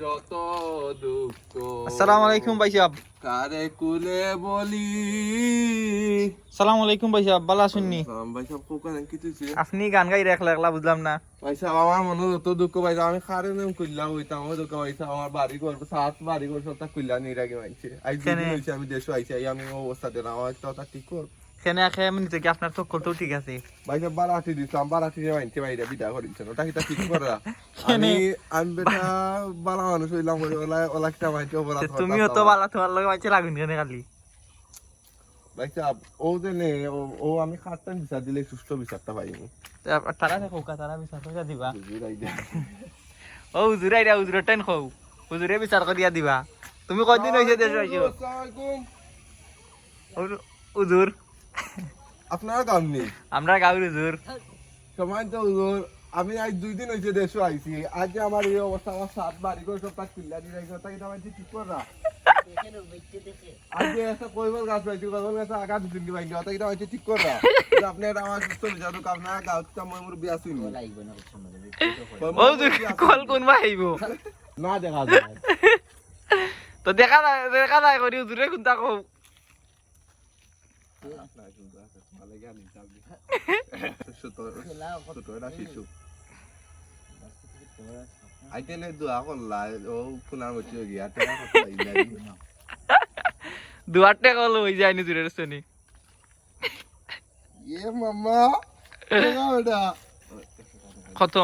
যত দুঃখ আসসালামু আলাইকুম ভাই সাহেব। কারে কুলে বলি। আসসালামু আলাইকুম ভাই সাহেব, ভালো আছেননি? ভাই সাহেব কোকান কি তুইছে? আপনি গান গাই একলা একলা বুঝলাম না। ভাই সাহেব আমার মনে যত দুঃখ ভাই সাহেব আমি খারে নেম কইলাম হইতাম আমার দুঃখ ভাই সাহেব আমার বাড়ি ঘর সাত বাড়ি ঘর সব কইলা নিয়ে রাখে মাইছে আজ দিন হইছে আমি দেশে আইছি আমি অবস্থা দেন আমার একটা ঠিক কর সেনে আখে এমনিতে কি আপনার চক্কর তো ঠিক আছে? ভাই সাহেব বারাটি দিতাম বারাটি মাইছে ভাইরা বিদা করিছেন ওটা কিটা ঠিক করা আমি বেটা বালা মানুষ হইলাম ওলা ওলা কিটা মাইছে অপরাধ তুমিও তো বালা তোমার লগে মাইছে লাগুন কেন খালি? ভাই সাহেব ও দেনে ও আমি খাটতাম বিচার দিলে সুস্থ বিচারটা পাইনি তারা দেখো তারা বিচার করে দিবা। বুঝাই দে ও হুজুরাই রা হুজুর টাইন খাও, হুজুরে বিচার করিয়া দিবা। তুমি কয়দিন হইছে দেশ আইছো? হুজুর আপনারা গান নেই আমরা গাঁর হুজুর। সময় তো হুজুর আমি আজ 2 দিন হইছে দেশে আইছি আজ যে আমার এই অবস্থা আমার সাত বাড়ি করে সব কাজ কিল্লা দিয়ে রাখি ওটা কিন্তু আমার ঠিক করা আজ যে একটা কইবল গাছ পাইছি কইবল গাছ আগা দুদিন কি বাইনি ওটা কিন্তু আমার ঠিক করা আপনি আমার সুস্থ বিচার আপনারা গাঁত মই মোর বিয়া শুনি ও হুজুর কল কোন ভাইব না দেখা যায় তো দেখা যায় করি হুজুরে কোনটা কও। আইতেনে দোয়া করলা ও পুনার মধ্যে গিয়া দুয়ারটা কল হই যায় হুজুরের শুনি। মামা কত